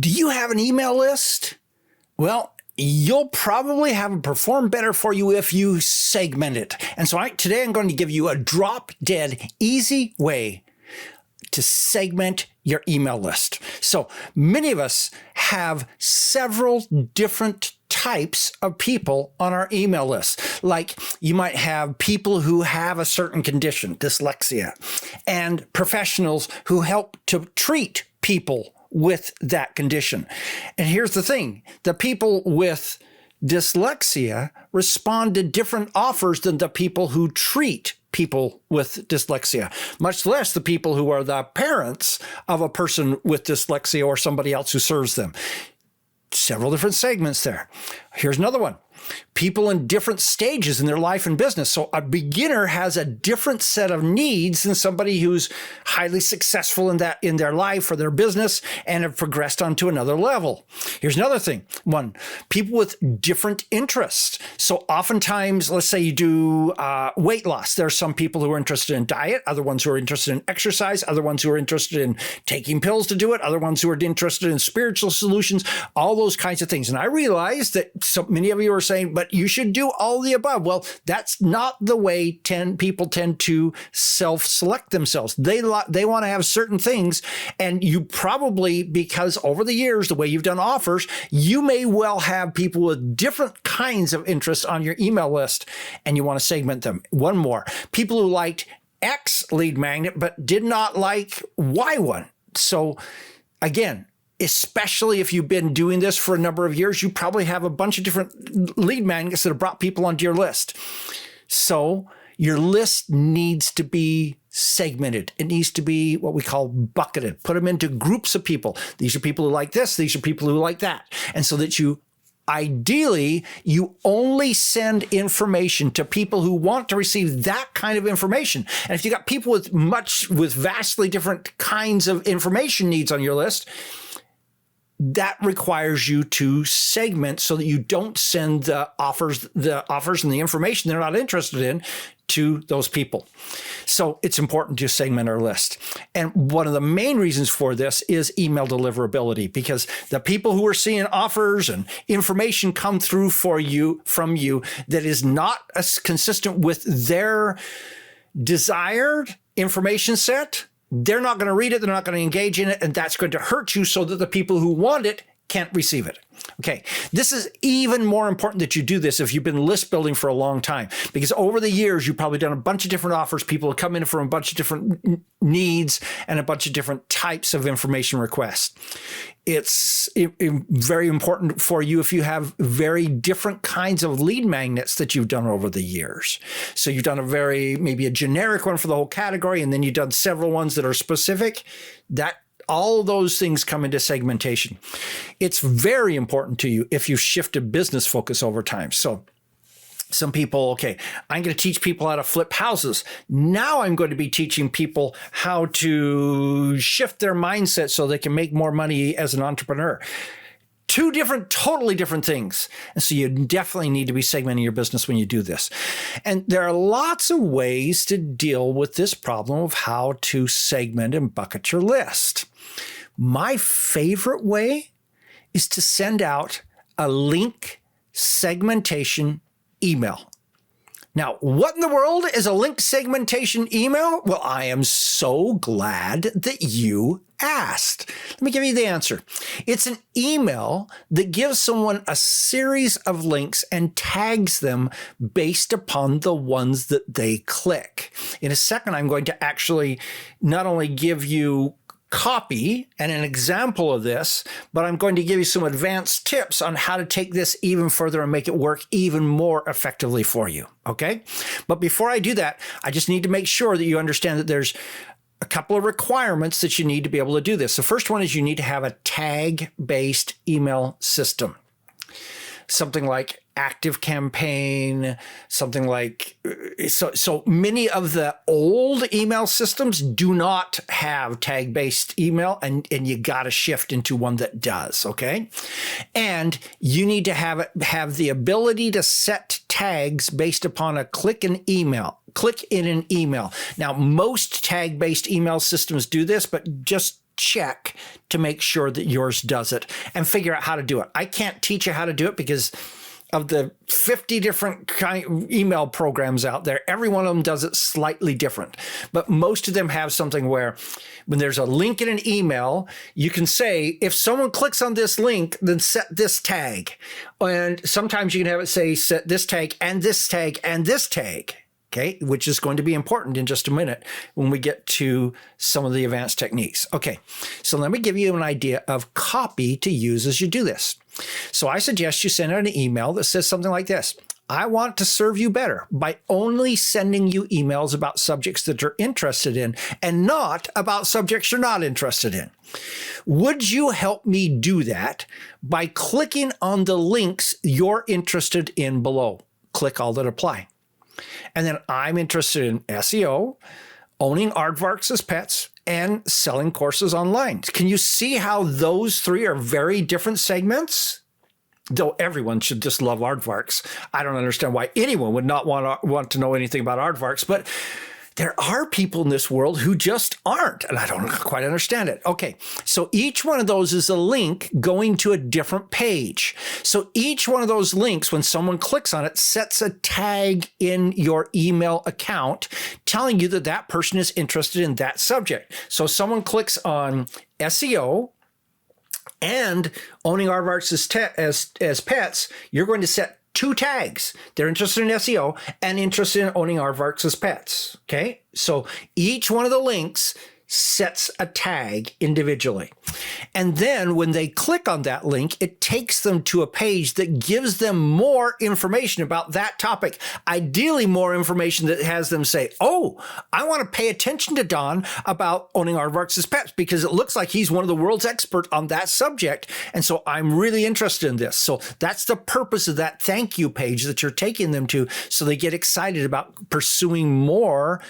Do you have an email list? Well, you'll probably have it perform better for you if you segment it. And so today I'm going to give you a drop-dead easy way to segment your email list. So many of us have several different types of people on our email list. Like you might have people who have a certain condition, dyslexia, and professionals who help to treat people with that condition. And here's the thing, the people with dyslexia respond to different offers than the people who treat people with dyslexia, much less the people who are the parents of a person with dyslexia or somebody else who serves them. Several different segments there. Here's another one. People in different stages in their life and business. So a beginner has a different set of needs than somebody who's highly successful in their life or their business and have progressed on to another level. Here's another thing. One, people with different interests. So oftentimes, let's say you do weight loss. There are some people who are interested in diet, other ones who are interested in exercise, other ones who are interested in taking pills to do it, other ones who are interested in spiritual solutions, all those kinds of things. And I realize that so many of you are saying, but you should do all the above. Well, that's not the way people tend to self-select themselves. They want to have certain things, and you probably, because over the years, the way you've done offers, you may well have people with different kinds of interests on your email list, and you want to segment them. One more, people who liked X lead magnet, but did not like Y one. So again, especially if you've been doing this for a number of years, you probably have a bunch of different lead magnets that have brought people onto your list. So your list needs to be segmented. It needs to be what we call bucketed. Put them into groups of people. These are people who like this. These are people who like that. And so that ideally, you only send information to people who want to receive that kind of information. And if you got people with vastly different kinds of information needs on your list, that requires you to segment so that you don't send the offers and the information they're not interested in to those people. So it's important to segment our list. And one of the main reasons for this is email deliverability, because the people who are seeing offers and information come through from you that is not as consistent with their desired information set, they're not going to read it, they're not going to engage in it, and that's going to hurt you so that the people who want it can't receive it. Okay, this is even more important that you do this if you've been list building for a long time, because over the years, you've probably done a bunch of different offers. People have come in for a bunch of different needs and a bunch of different types of information requests. It's very important for you if you have very different kinds of lead magnets that you've done over the years. So you've done maybe a generic one for the whole category, and then you've done several ones that are specific. All those things come into segmentation. It's very important to you if you shift to business focus over time. So some people, okay, I'm going to teach people how to flip houses. Now I'm going to be teaching people how to shift their mindset so they can make more money as an entrepreneur. Two totally different things. And so you definitely need to be segmenting your business when you do this. And there are lots of ways to deal with this problem of how to segment and bucket your list. My favorite way is to send out a link segmentation email. Now, what in the world is a link segmentation email? Well, I am so glad that you asked. Let me give you the answer. It's an email that gives someone a series of links and tags them based upon the ones that they click. In a second, I'm going to actually not only give you copy and an example of this, but I'm going to give you some advanced tips on how to take this even further and make it work even more effectively for you. Okay? But before I do that, I just need to make sure that you understand that there's a couple of requirements that you need to be able to do this. The first one is you need to have a tag-based email system. Something like ActiveCampaign, something like, so many of the old email systems do not have tag-based email, and you got to shift into one that does, okay? And you need to have the ability to set tags based upon a click in an email. Now, most tag-based email systems do this, but just check to make sure that yours does it and figure out how to do it. I can't teach you how to do it because of the 50 different email programs out there. Every one of them does it slightly different, but most of them have something where when there's a link in an email, you can say, if someone clicks on this link, then set this tag. And sometimes you can have it say, set this tag and this tag and this tag. Okay, which is going to be important in just a minute when we get to some of the advanced techniques. Okay, so let me give you an idea of copy to use as you do this. So I suggest you send out an email that says something like this. I want to serve you better by only sending you emails about subjects that you're interested in and not about subjects you're not interested in. Would you help me do that by clicking on the links you're interested in below? Click all that apply. And then I'm interested in SEO, owning aardvarks as pets, and selling courses online. Can you see how those three are very different segments? Though everyone should just love aardvarks. I don't understand why anyone would not want to know anything about aardvarks, but there are people in this world who just aren't, and I don't quite understand it. Okay, so each one of those is a link going to a different page. So each one of those links, when someone clicks on it, sets a tag in your email account telling you that that person is interested in that subject. So someone clicks on SEO and owning aardvarks as pets, you're going to set 2 tags. They're interested in SEO and interested in owning aardvarks as pets. Okay, so each one of the links sets a tag individually. And then when they click on that link, it takes them to a page that gives them more information about that topic. Ideally, more information that has them say, oh, I want to pay attention to Don about owning aardvarks as pets because it looks like he's one of the world's expert on that subject. And so I'm really interested in this. So that's the purpose of that thank you page that you're taking them to, so they get excited about pursuing more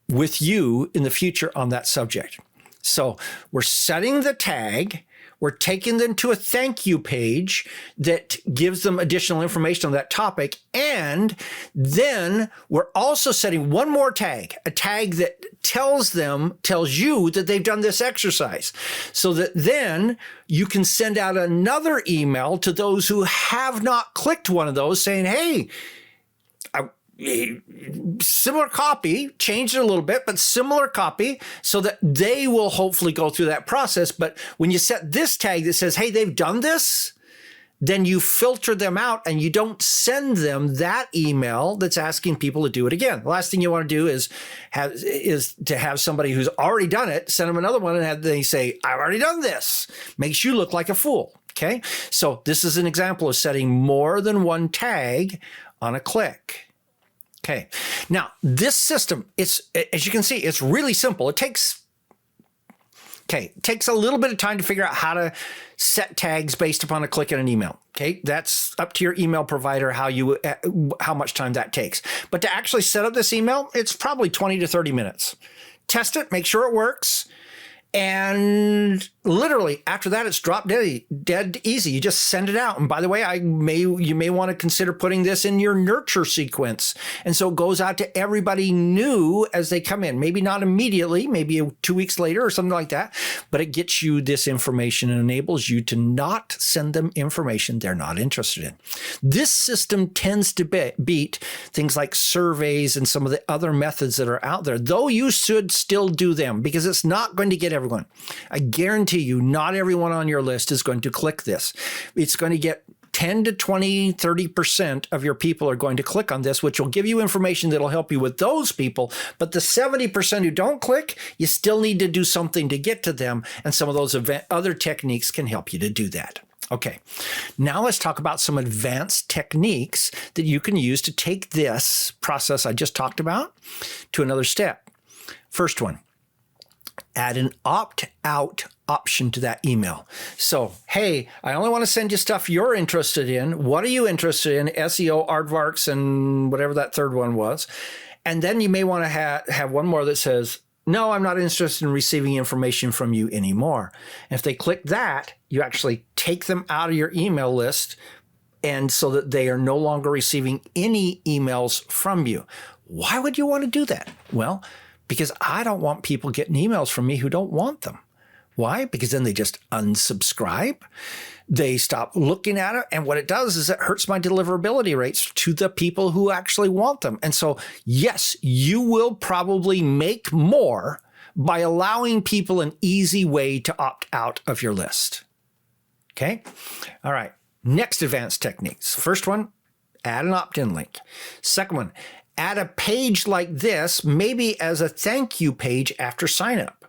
with you in the future on that subject. So we're setting the tag, we're taking them to a thank you page that gives them additional information on that topic, and then we're also setting one more tag, a tag that tells you that they've done this exercise, so that then you can send out another email to those who have not clicked one of those saying, hey, similar copy, changed it a little bit, but similar copy, so that they will hopefully go through that process. But when you set this tag that says, hey, they've done this, then you filter them out and you don't send them that email that's asking people to do it again. The last thing you want to do is to have somebody who's already done it, send them another one and they say, I've already done this. Makes you look like a fool. Okay. So this is an example of setting more than one tag on a click. Okay, now this system, as you can see, it's really simple. It takes a little bit of time to figure out how to set tags based upon a click in an email. Okay, that's up to your email provider how much time that takes. But to actually set up this email, it's probably 20 to 30 minutes. Test it, make sure it works. And literally after that, it's drop dead easy. You just send it out. And by the way, you may want to consider putting this in your nurture sequence. And so it goes out to everybody new as they come in. Maybe not immediately, maybe 2 weeks later or something like that. But it gets you this information and enables you to not send them information they're not interested in. This system tends to beat things like surveys and some of the other methods that are out there, though you should still do them because it's not going to get everyone. I guarantee you, not everyone on your list is going to click this. It's going to get 10 to 20, 30% of your people are going to click on this, which will give you information that'll help you with those people. But the 70% who don't click, you still need to do something to get to them. And some of those other techniques can help you to do that. Okay, now let's talk about some advanced techniques that you can use to take this process I just talked about to another step. First one. Add an opt-out option to that email. So, hey, I only want to send you stuff you're interested in. What are you interested in? SEO, aardvarks, and whatever that third one was. And then you may want to have one more that says, no, I'm not interested in receiving information from you anymore. And if they click that, you actually take them out of your email list, and so that they are no longer receiving any emails from you. Why would you want to do that? Well, because I don't want people getting emails from me who don't want them. Why? Because then they just unsubscribe. They stop looking at it. And what it does is it hurts my deliverability rates to the people who actually want them. And so, yes, you will probably make more by allowing people an easy way to opt out of your list. Okay? All right. Next advanced techniques. First one, add an opt-in link. Second one, add a page like this, maybe as a thank you page after sign up.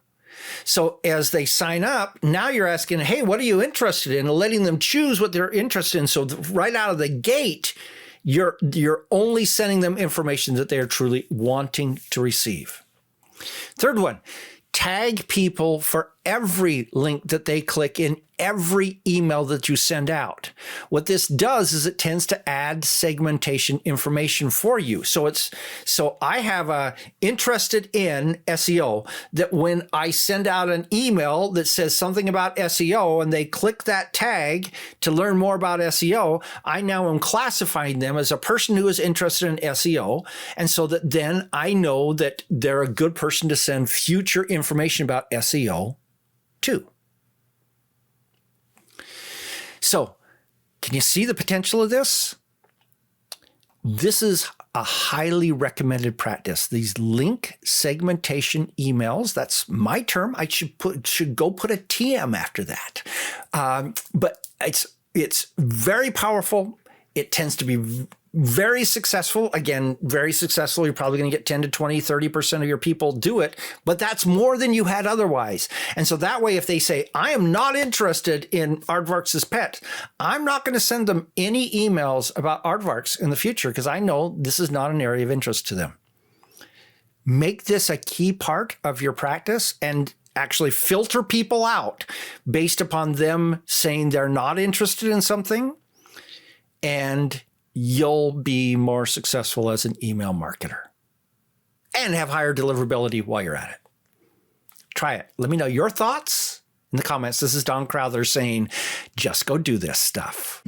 So as they sign up, now you're asking, hey, what are you interested in? And letting them choose what they're interested in. So right out of the gate, you're only sending them information that they are truly wanting to receive. Third one, tag people for every link that they click in every email that you send out. What this does is it tends to add segmentation information for you. So I have a interested in SEO that when I send out an email that says something about SEO and they click that tag to learn more about SEO, I now am classifying them as a person who is interested in SEO. And so that then I know that they're a good person to send future information about SEO to. So, can you see the potential of this? This is a highly recommended practice. These link segmentation emails, that's my term. I should go put a TM after that. But it's very powerful. It tends to be very successful. Again, very successful. You're probably going to get 10 to 20, 30% of your people do it, but that's more than you had otherwise. And so that way, if they say, I am not interested in Aardvarks' pet, I'm not going to send them any emails about Aardvarks in the future because I know this is not an area of interest to them. Make this a key part of your practice and actually filter people out based upon them saying they're not interested in something, and you'll be more successful as an email marketer and have higher deliverability while you're at it. Try it. Let me know your thoughts in the comments. This is Don Crowther saying, just go do this stuff.